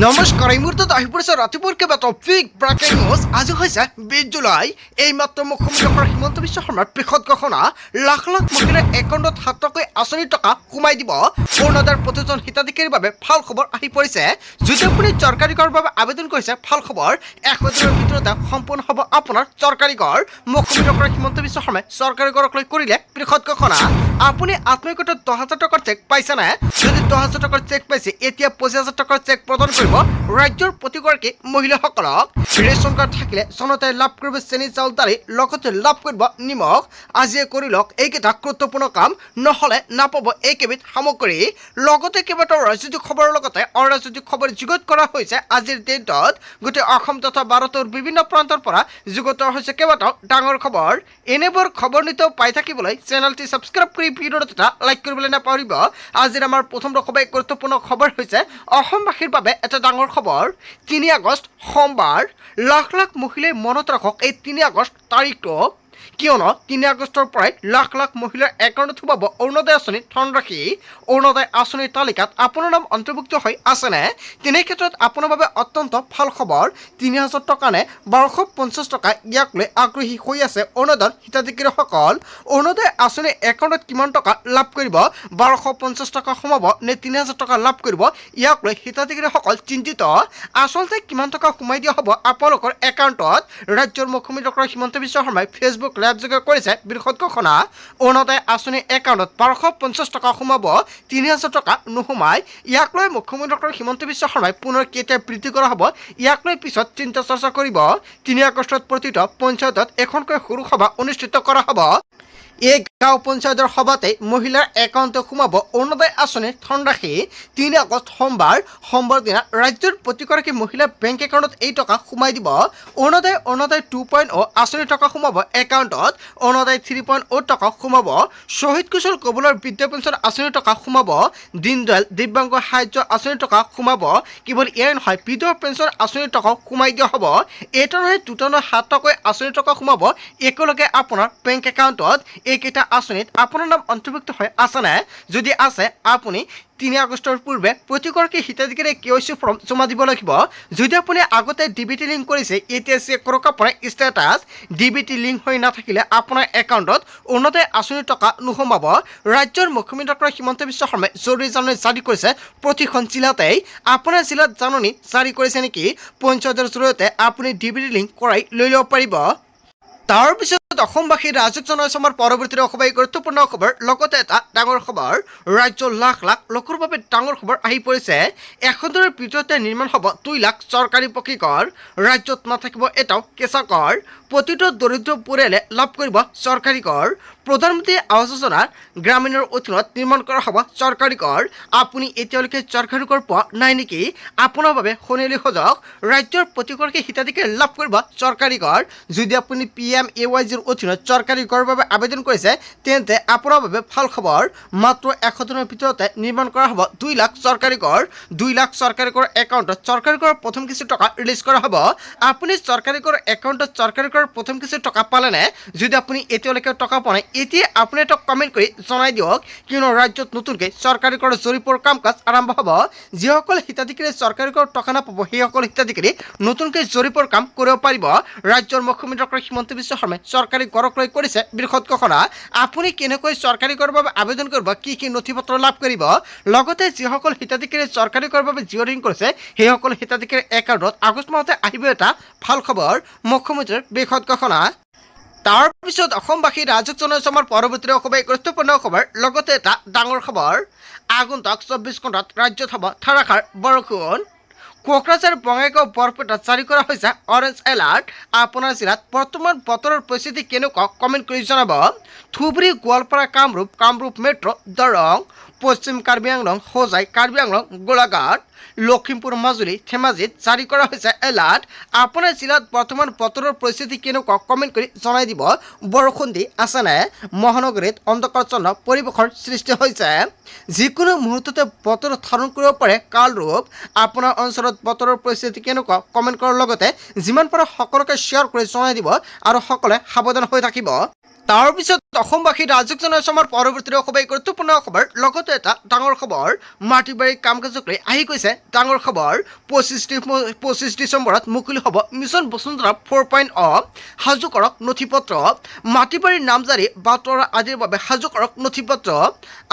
নমস্কাৰ এই মুহূৰ্তত আহি পৰিছে ৰাতিপুৱাৰ কেইবা টপিক ব্ৰেকিং নিউজ। আজি হৈছে 20 জুলাই। এইমাত্ৰ মুখ্যমন্ত্ৰী ডক্টৰ হিমন্ত বিশ্ব শৰ্মাৰ বৃহৎ ঘোষণা, লাখ লাখ মহিলাৰ একাউণ্টত 7 টকাকৈ আঁচনিৰ টকা সোমাই দিব। অৰুণোদয়ৰ প্ৰতিজন হিতাধিকাৰীৰ বাবে ভাল খবৰ আহি পৰিছে। যদি আপুনি চৰকাৰী কৰৰ বাবে আবেদন কৰিছে, ভাল খবৰ, 100 দিনৰ ভিতৰতে সম্পূৰ্ণ হ'ব আপোনাৰ চৰকাৰী কৰ। মুখ্যমন্ত্ৰী ডক্টৰ হিমন্ত বিশ্ব শৰ্মাই চৰকাৰী কৰক লৈ কৰিলে বৃহৎ ঘোষণা। আপুনি আত্মীয়কতাত 10,000 টকাৰ চেক পাইছেনে? যদি 10,000 টকাৰ চেক পাইছে, এতিয়া 25,000 টকাৰ চেক প্ৰদান কৰিব ৰাজ্যৰ প্ৰতিগৰাকী মহিলাসকলক। ৰেচন কাৰ্ড থাকিলে জনতাই লাভ কৰিব চেনি, চাউল, দালি, লগতে লাভ কৰিব নিমখ। আজিয়ে কৰি লওক এইকেইটা গুৰুত্বপূৰ্ণ কাম, নহ'লে নাপাব এইকেইবিধ সামগ্ৰী। লগতে কেইবাটাও ৰাজনৈতিক খবৰৰ লগতে অৰাজনৈতিক খবৰ যুগুত কৰা হৈছে আজিৰ দিনটোত। গোটেই অসম তথা ভাৰতৰ বিভিন্ন প্ৰান্তৰ পৰা যুগুত হৈছে কেইবাটাও ডাঙৰ খবৰ। এনেবোৰ খবৰ নিতৌ পাই থাকিবলৈ চেনেলটি ছাবস্ক্ৰাইব কৰি ভিডিঅ'টো এটা লাইক কৰিবলৈ নাপাহৰিব। আজিৰ আমাৰ প্ৰথম খুবেই গুৰুত্বপূৰ্ণ খবৰ হৈছে অসমবাসীৰ বাবে এটা ডাঙৰ খবৰ। 3 আগষ্ট সোমবাৰ। লাখ লাখ মহিলাই মনত ৰাখক এই 3 আগষ্ট তাৰিখটো, কিয়নো 3 আগষ্টৰ পৰাই লাখ লাখ মহিলাৰ একাউণ্টত সোমাব অৰুণোদয় আঁচনিৰ ধনৰাশি। অৰুণোদয় আঁচনিৰ তালিকাত আপোনাৰ নাম অন্তৰ্ভুক্ত হৈ আছেনে? তেনে ক্ষেত্ৰত আপোনাৰ বাবে অত্যন্ত ভাল খবৰ। 3,000 টকা নে 1,250 টকা, ইয়াক লৈ আগ্ৰহী হৈ আছে অৰুণোদয়ৰ হিতাধিকাৰীসকল। অৰুণোদয় আঁচনিৰ একাউণ্টত কিমান টকা লাভ কৰিব? 1,250 টকা সোমাব নে 3,000 টকা লাভ কৰিব? ইয়াক লৈ হিতাধিকাৰীসকল চিন্তিত। আচলতে কিমান টকা সোমাই দিয়া হ'ব আপোনালোকৰ একাউণ্টত? ৰাজ্যৰ মুখ্যমন্ত্ৰী ডক্টৰ হিমন্ত বিশ্ব শৰ্মাই ফেচবুক লাইভযোগে কৰিছে বৃহৎ ঘোষণা। অৰুণোদয় আঁচনিৰ একাউণ্টত 1,250 টকা সোমাব, 3,000 টকা নোসোমায়। ইয়াক লৈ মুখ্যমন্ত্ৰী ডক্টৰ হিমন্ত বিশ্ব শৰ্মাই পুনৰ কেতিয়া বৃদ্ধি কৰা হ'ব, ইয়াক লৈ পিছত চিন্তা চৰ্চা কৰিব। 3 আগষ্টত প্ৰতিটো পঞ্চায়তত এখনকৈ সৰু সভা অনুষ্ঠিত কৰা হ'ব। এই গাঁও পঞ্চায়তৰ সভাতে মহিলাৰ একাউণ্টে সোমাব অৰুণোদয় আঁচনিৰ ধনৰাশি। 3 আগষ্ট সোমবাৰ দিনা ৰাজ্যৰ প্ৰতিগৰাকী মহিলাৰ বেংক একাউণ্টত এই টকা সোমাই দিব। অৰুণোদয় 2.0 আঁচনিৰ টকা সোমাব একাউণ্টত। অৰুণোদয় 3.0 টকা সোমাব। শ্বহীদ কুশল কবলৰ বৃদ্ধা পেঞ্চন আঁচনিৰ টকা সোমাব। দীনদয়াল দিব্যাংগ সাহায্য আঁচনিৰ টকা সোমাব। কেৱল এয়াই নহয়, বিধৱা পেঞ্চন আঁচনিৰ টকা সোমাই দিয়া হ'ব। এইটো নহয়, 7 টকাকৈ আঁচনিৰ টকা সোমাব একেলগে আপোনাৰ বেংক একাউণ্টত। এইকেইটা আঁচনিত আপোনাৰ নাম অন্তৰ্ভুক্ত হৈ আছেনে? যদি আছে, আপুনি 3 আগষ্টৰ পূৰ্বে প্ৰতিগৰাকী হিতাধিকাৰীয়ে KYC ফৰ্ম জমা দিব লাগিব। যদি আপুনি আগতে DBT লিংক কৰিছে, এতিয়া চেক কৰক আপোনাৰ ষ্টেটাছ। DBT লিংক হৈ নাথাকিলে আপোনাৰ একাউণ্টত অৰুণোদয় আঁচনিৰ টকা নোসোমাব। ৰাজ্যৰ মুখ্যমন্ত্ৰী ডক্টৰ হিমন্ত বিশ্ব শৰ্মাই জৰুৰী জাননী জাৰি কৰিছে প্ৰতিখন জিলাতেই। আপোনাৰ জিলাত জাননী জাৰি কৰিছে নেকি? পঞ্চায়তৰ জৰিয়তে আপুনি DBT লিংক কৰাই লৈ ল'ব পাৰিব। তাৰপিছত অসমবাসী ৰাজক জনাইছে আমাৰ পৰৱৰ্তী খুবেই গুৰুত্বপূৰ্ণ খবৰ, লগতে এটা ডাঙৰ খবৰ। ৰাজ্যৰ লাখ লাখ লোকৰ বাবে ডাঙৰ খবৰ আহি পৰিছে। 100 দিনৰ ভিতৰতে নিৰ্মাণ হ'ব 2 লাখ চৰকাৰী পকী ঘৰ। ৰাজ্যত নাথাকিব এটাও কেঁচা ঘৰ। প্ৰতিটো দৰিদ্ৰ পৰিয়ালে লাভ কৰিব চৰকাৰী ঘৰ। প্ৰধানমন্ত্ৰী আৱাস যোজনা গ্ৰামীণৰ অধীনত নিৰ্মাণ কৰা হ'ব চৰকাৰী ঘৰ। আপুনি এতিয়ালৈকে চৰকাৰী ঘৰ পোৱা নাই নেকি? আপোনাৰ বাবে সোণালী সুযোগ। ৰাজ্যৰ প্ৰতিগৰাকী হিতাধিকাৰী লাভ কৰিব চৰকাৰী ঘৰ। যদি আপুনি PMAYGৰ অধীনত চৰকাৰী ঘৰৰ বাবে আবেদন কৰিছে, তেন্তে আপোনাৰ বাবে ভাল খবৰ। মাত্ৰ 100 দিনৰ ভিতৰতে নিৰ্মাণ কৰা হ'ব 2 লাখ চৰকাৰী ঘৰ। 2 লাখ চৰকাৰী ঘৰৰ একাউণ্টত চৰকাৰী ঘৰৰ প্ৰথম কিছু টকা ৰিলিজ কৰা হ'ব। আপুনি চৰকাৰী ঘৰৰ একাউণ্টত চৰকাৰী ঘৰৰ প্ৰথম কিছু টকা পালেনে? যদি আপুনি এতিয়ালৈকে টকা পোৱা নাই, এতিয়া আপুনি এটা কমেণ্ট কৰি জনাই দিয়ক, কিয়নো ৰাজ্যত নতুনকৈ চৰকাৰী ঘৰৰ জৰীপৰ কাম কাজ আৰম্ভ হ'ব। যিসকল হিতাধিকাৰীয়ে চৰকাৰী ঘৰৰ টকা নাপাব, সেইসকল হিতাধিকাৰী নতুনকৈ জৰীপৰ কাম কৰিব পাৰিব। ৰাজ্যৰ মুখ্যমন্ত্ৰী ডক্টৰ হিমন্ত বিশ্ব শৰ্মাই চৰকাৰী ঘৰক লৈ কৰিছে বৃহৎ ঘোষণা। আপুনি কেনেকৈ চৰকাৰী ঘৰৰ বাবে আবেদন কৰিব, কি কি নথিপত্ৰ লাভ কৰিব, লগতে যিসকল হিতাধিকাৰীয়ে চৰকাৰী ঘৰৰ বাবে জিঅ' ৰিং কৰিছে, সেইসকল হিতাধিকাৰীৰ একাউণ্টত আগষ্ট মাহতে আহিব এটা ভাল খবৰ, মুখ্যমন্ত্ৰীৰ বৃহৎ ঘোষণা। তাৰপিছত অসমবাসী ৰাজক জনাইছে আমাৰ পৰৱৰ্তী খুবেই গুৰুত্বপূৰ্ণ খবৰ, লগতে এটা ডাঙৰ খবৰ। আগন্তুক 24 ঘণ্টাত ৰাজ্যত হ'ব ধাৰাসাৰ বৰষুণ। কোকৰাঝাৰ, বঙাইগাঁও, বৰপেটাত জাৰি কৰা হৈছে অৰেঞ্জ এলাৰ্ট। আপোনাৰ জিলাত বৰ্তমান বতৰৰ পৰিস্থিতি কেনেকুৱা কমেণ্ট কৰি জনাব। ধুবুৰী, গোৱালপাৰা, কামৰূপ মেট্ৰ', দৰং, পশ্চিম কাৰ্বি আংলং, হোজাই, কাৰ্বি আংলং, গোলাঘাট, লখিমপুৰ, মাজুলী, ধেমাজিত জাৰি কৰা হৈছে এলাৰ্ট। আপোনাৰ জিলাত বৰ্তমান বতৰৰ পৰিস্থিতি কেনেকুৱা কমেণ্ট কৰি জনাই দিব। বৰষুণ দি আছেনে? মহানগৰীত অন্ধকাৰচ্ছন্ন পৰিৱেশৰ সৃষ্টি হৈছে। যিকোনো মুহূৰ্ততে বতৰ ধাৰণ কৰিব পাৰে কাল ৰূপ। আপোনাৰ অঞ্চলত বতৰৰ পৰিস্থিতি কেনেকুৱা কমেণ্ট কৰাৰ লগতে যিমান পাৰে সকলোকে শ্বেয়াৰ কৰি জনাই দিব আৰু সকলোৱে সাৱধান হৈ থাকিব। তাৰপিছত অসমবাসী ৰাজক জনাইছে আমাৰ পৰৱৰ্তী খুবেই গুৰুত্বপূৰ্ণ খবৰ, লগতে এটা ডাঙৰ খবৰ। মাটি বাৰীৰ কাম কাজক লৈ আহি গৈছে কৰিছে ডাঙৰ খবৰ 25 ডিচেম্বৰত মুকলি হ'ব মিছন বসুন্ধৰা 4.0 সাজু কৰক নথিপত্ৰ মাটি বাৰীৰ নামজাৰি বাটৰা আদিৰ বাবে সাজু কৰক নথিপত্ৰ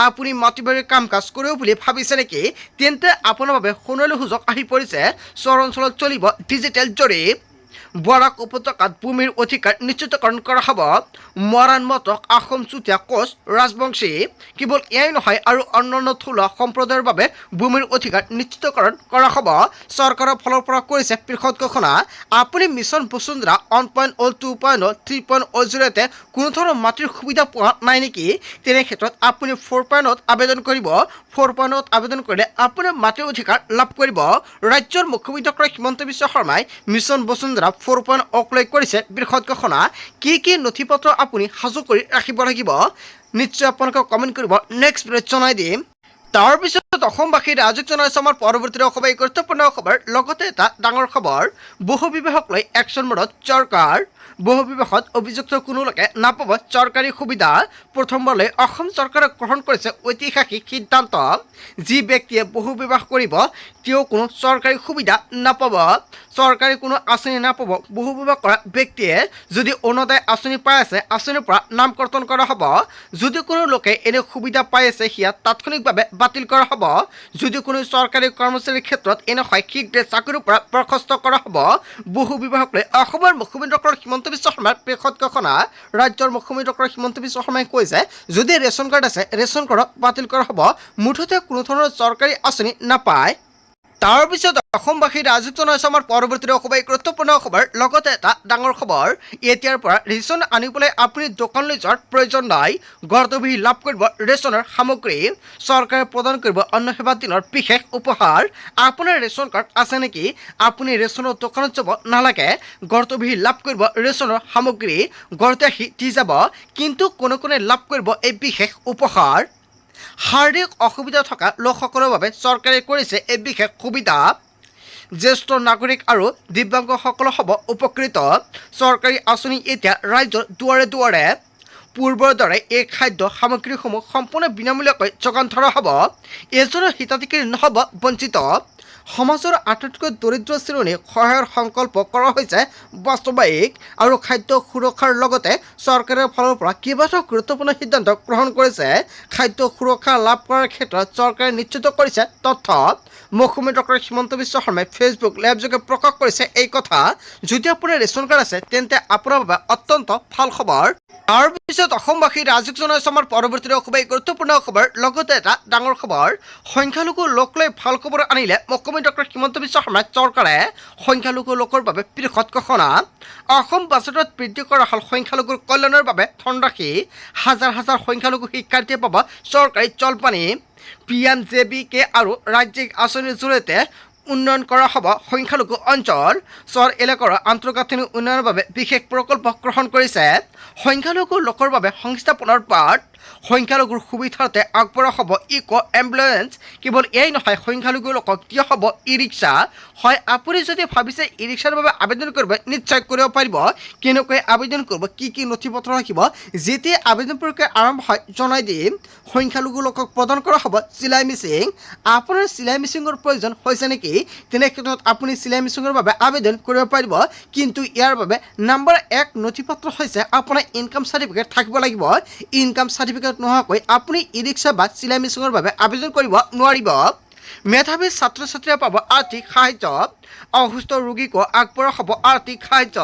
আপুনি মাটি বাৰীৰ কাম কাজ কৰিব বুলি ভাবিছে নেকি তেন্তে আপোনাৰ বাবে সোণালী সুযোগ আহি পৰিছে চৰ অঞ্চলত চলিব ডিজিটেল জৰীপ বৰাক উপত্যকাত ভূমিৰ অধিকাৰ নিশ্চিতকৰণ কৰা হ'ব মৰাণ মটক আহোম চুতীয়া কোচ ৰাজবংশী কেৱল এয়াই নহয় আৰু অন্যান্য থলুৱা সম্প্ৰদায়ৰ বাবে ভূমিৰ অধিকাৰ নিশ্চিতকৰণ কৰা হ'ব চৰকাৰৰ ফালৰ পৰা কৰিছে বৃহৎ ঘোষণা আপুনি মিছন বসুন্ধৰা 1.0 2.0 3.0 জৰিয়তে কোনো ধৰণৰ মাটিৰ সুবিধা পোৱা নাই নেকি তেনে ক্ষেত্ৰত আপুনি 4.0 আবেদন কৰিব 4.0 আবেদন কৰিলে আপুনি মাটিৰ অধিকাৰ লাভ কৰিব ৰাজ্যৰ মুখ্যমন্ত্ৰী ডক্টৰ হিমন্ত বিশ্ব শৰ্মাই মিছন বসুন্ধৰা 4.0 লৈ কৰিছে বৃহৎ ঘোষণা কি নথিপত্ৰ আপুনি সাজু কৰি ৰাখিব লাগিব নিশ্চয় আপোনালোকে কমেণ্ট কৰিব নেক্সট ভিডিঅ'ত জনাই দিম তাৰপিছত অসমবাসীৰ ৰাজক জনাইছে আমাৰ পৰৱৰ্তী অসমৰ গুৰুত্বপূৰ্ণ খবৰ লগতে এটা ডাঙৰ খবৰ বহু বিবাহক লৈ একশ্যন মোডত চৰকাৰ বহু বিবাহত অভিযুক্ত কোনো লোকে নাপাব চৰকাৰী সুবিধা প্ৰথমবাৰলৈ অসম চৰকাৰে গ্ৰহণ কৰিছে ঐতিহাসিক সিদ্ধান্ত যি ব্যক্তিয়ে বহু বিবাহ কৰিব তেওঁ কোনো চৰকাৰী সুবিধা নাপাব চৰকাৰী কোনো আঁচনি নাপাব বহু বিবাহ কৰা ব্যক্তিয়ে যদি অৰুণোদয় আঁচনি পাই আছে আঁচনিৰ পৰা নাম কৰ্তন কৰা হ'ব যদি কোনো লোকে এনে সুবিধা পাই আছে সেয়া তাৎক্ষণিকভাৱে বাতিল কৰা হ'ব যদি কোনো চৰকাৰী কৰ্মচাৰীৰ ক্ষেত্ৰত এনে হয় শীঘ্ৰে চাকৰিৰ পৰা বৰখাস্ত কৰা হ'ব বহু বিবাহক লৈ অসমৰ মুখ্যমন্ত্ৰী ডক্টৰ হিমন্ত বিশ্ব শৰ্মাৰ বৃহৎ ঘোষণা ৰাজ্যৰ মুখ্যমন্ত্ৰী ডক্টৰ হিমন্ত বিশ্ব শৰ্মাই কৈছে যদি ৰেচন কাৰ্ড আছে ৰেচন কাৰ্ডক বাতিল কৰা হ'ব মুঠতে কোনো ধৰণৰ চৰকাৰী আঁচনি নাপায় তাৰপিছত অসমবাসীৰ ৰাজক জনাইছে আমাৰ পৰৱৰ্তী অসমৰ গুৰুত্বপূৰ্ণ খবৰ লগতে এটা ডাঙৰ খবৰ এতিয়াৰ পৰা ৰেচন আনিবলৈ আপুনি দোকানলৈ যোৱাৰ প্ৰয়োজন নাই ঘৰতে লাভ কৰিব ৰেচনৰ সামগ্ৰী চৰকাৰে প্ৰদান কৰিব অন্ন সেৱা দিনৰ বিশেষ উপহাৰ আপোনাৰ ৰেচন কাৰ্ড আছে নেকি আপুনি ৰেচনৰ দোকানত যাব নালাগে ঘৰতে লাভ কৰিব ৰেচনৰ সামগ্ৰী ঘৰতে আহি দি যাব কিন্তু কোনে লাভ কৰিব এই বিশেষ উপহাৰ শাৰীৰিক অসুবিধা থকা লোকসকলৰ বাবে চৰকাৰে কৰিছে এই বিশেষ সুবিধা জ্যেষ্ঠ নাগৰিক আৰু দিব্যাংগসকল হ'ব উপকৃত চৰকাৰী আঁচনি এতিয়া ৰাজ্যৰ দুৱাৰে দুৱাৰে পূৰ্বৰ দৰে এই খাদ্য সামগ্ৰীসমূহ সম্পূৰ্ণ বিনামূলীয়াকৈ যোগান ধৰা হ'ব এজনৰ হিতাধিকাৰী নহ'ব বঞ্চিত সমাজৰ আটাইতকৈ দৰিদ্ৰ শ্ৰেণীক সহায়ৰ সংকল্প কৰা হৈছে বাস্তৱায়িক আৰু খাদ্য সুৰক্ষাৰ লগতে চৰকাৰৰ ফালৰ পৰা কেইবাটাও গুৰুত্বপূৰ্ণ সিদ্ধান্ত গ্ৰহণ কৰিছে খাদ্য সুৰক্ষা লাভ কৰাৰ ক্ষেত্ৰত চৰকাৰে নিশ্চিত কৰিছে তথ্য মুখ্যমন্ত্ৰী ডক্টৰ হিমন্ত বিশ্ব শৰ্মাই ফেচবুক লাইভযোগে প্ৰকাশ কৰিছে এই কথা যদি আপোনাৰ ৰেচন কাৰ্ড আছে তেন্তে আপোনাৰ বাবে অত্যন্ত ভাল খবৰ তাৰপিছত অসমবাসীৰ ৰাজক জনাইছে আমাৰ পৰৱৰ্তী অসমৰ গুৰুত্বপূৰ্ণ খবৰ লগতে এটা ডাঙৰ খবৰ সংখ্যালঘু লোক লৈ ভাল খবৰ আনিলে মুখ্যমন্ত্ৰী ডক্টৰ হিমন্ত বিশ্ব শৰ্মাই চৰকাৰে সংখ্যালঘু লোকৰ বাবে বৃহৎ ঘোষণা অসম বাজেটত বৃদ্ধি কৰা হ'ল সংখ্যালঘুৰ কল্যাণৰ বাবে ধনৰাশি হাজাৰ হাজাৰ সংখ্যালঘু শিক্ষাৰ্থীয়ে পাব চৰকাৰী জলপানী PMJBK আৰু ৰাজ্যিক আঁচনিৰ জৰিয়তে উন্নয়ন কৰা হ'ব সংখ্যালঘু অঞ্চল চৰ এলেকাৰ আন্তঃগাঁথনি উন্নয়নৰ বাবে বিশেষ প্ৰকল্প গ্ৰহণ কৰিছে সংখ্যালঘু লোকৰ বাবে সংস্থাপনৰ বাট সংখ্যালঘুৰ সুবিধাৰ্থে আগবঢ়োৱা হ'ব ইক' এম্বুলেন্স কেৱল এয়াই নহয় সংখ্যালঘু লোকক দিয়া হ'ব ই ৰিক্সা হয় আপুনি যদি ভাবিছে ই ৰিক্সাৰ বাবে আবেদন কৰিব নিশ্চয় কৰিব পাৰিব কেনেকৈ আবেদন কৰিব কি নথিপত্ৰ ৰাখিব যেতিয়া আবেদন প্ৰক্ৰিয়া আৰম্ভ হয় জনাই দিম সংখ্যালঘু লোকক প্ৰদান কৰা হ'ব চিলাই মেচিন আপোনাৰ চিলাই মেচিনৰ প্ৰয়োজন হৈছে নেকি তেনে ক্ষেত্ৰত আপুনি চিলাই মেচিনৰ বাবে আবেদন কৰিব পাৰিব কিন্তু ইয়াৰ বাবে নম্বৰ 1 নথিপত্ৰ হৈছে আপোনাৰ ইনকাম চাৰ্টিফিকেট থাকিব লাগিব ইনকাম চাৰ্টিফিকেট নোহোৱাকৈ আপুনি ই ৰিক্সা বা চিলাই মেচিনৰ বাবে আবেদন কৰিব নোৱাৰিব মেধাৱী ছাত্ৰ ছাত্ৰীয়ে পাব আৰ্থিক সাহায্য অসুস্থ ৰোগীকো আগবঢ়োৱা হ'ব আৰ্থিক সাহায্য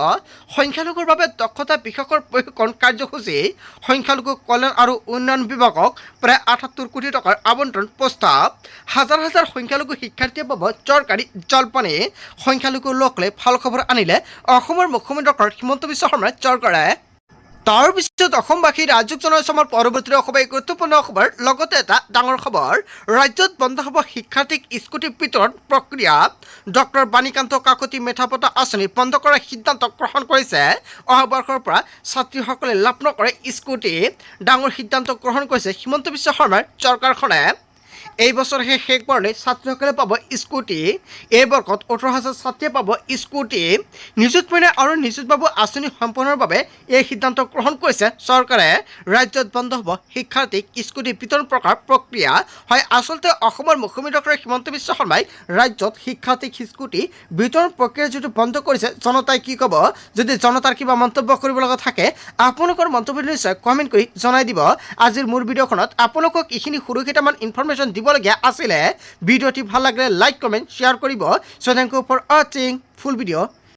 সংখ্যালঘুৰ বাবে দক্ষতা বিকাশৰ প্ৰশিক্ষণ কাৰ্যসূচী সংখ্যালঘু কল্যাণ আৰু উন্নয়ন বিভাগক প্ৰায় ৭৮ কোটি টকাৰ আবণ্টন প্ৰস্তাৱ হাজাৰ হাজাৰ সংখ্যালঘু শিক্ষাৰ্থীয়ে পাব চৰকাৰী জলপানী সংখ্যালঘু লোক লৈ ভাল খবৰ আনিলে অসমৰ মুখ্যমন্ত্ৰী ডক্টৰ হিমন্ত বিশ্ব শৰ্মাই চৰকাৰে তাৰপিছত অসমবাসীৰ ৰাজক জনাইছে আমাৰ পৰৱৰ্তী অসমৰ গুৰুত্বপূৰ্ণ খবৰ লগতে এটা ডাঙৰ খবৰ ৰাজ্যত বন্ধ হ'ব শিক্ষাৰ্থীক স্কুটি বিতৰণ প্ৰক্ৰিয়া ডক্টৰ বাণীকান্ত কাকতি মেধাবঁটা আঁচনি বন্ধ কৰাৰ সিদ্ধান্ত গ্ৰহণ কৰিছে অহা বৰ্ষৰ পৰা ছাত্ৰীসকলে লাভ নকৰে স্কুটি ডাঙৰ সিদ্ধান্ত গ্ৰহণ কৰিছে হিমন্ত বিশ্ব শৰ্মাৰ চৰকাৰখনে এই বছৰহে শেষ বৰ্ষে ছাত্ৰীসকলে পাব স্কুটি। এই বৰ্ষত 18,000 ছাত্ৰীয়ে পাব স্কুটি। নিযুত মইনা আৰু নিযুত বাবু আঁচনি সম্পূৰ্ণৰ বাবে এই সিদ্ধান্ত গ্ৰহণ কৰিছে চৰকাৰে। ৰাজ্যত বন্ধ হ'ব শিক্ষাৰ্থীক স্কুটি বিতৰণ প্ৰক্ৰিয়া। হয়, আচলতে অসমৰ মুখ্যমন্ত্ৰী ডক্টৰ হিমন্ত বিশ্ব শৰ্মাই ৰাজ্যত শিক্ষাৰ্থীক স্কুটি বিতৰণ প্ৰক্ৰিয়া যিটো বন্ধ কৰিছে, জনতাই কি ক'ব? যদি জনতাৰ কিবা মন্তব্য কৰিব লগা থাকে আপোনালোকৰ মন্তব্য নিশ্চয় কমেণ্ট কৰি জনাই দিব। আজিৰ মোৰ ভিডিঅ'খনত আপোনালোকক এইখিনি সৰু কেইটামান ইনফৰমেশ্যন দিবলগীয়া আছিলে। ভিডিঅ'টি ভাল লাগিলে লাইক কমেণ্ট শ্বেয়াৰ কৰিব। চ' থেংক ইউ ফৰ ৱাচিং ফুল ভিডিঅ'।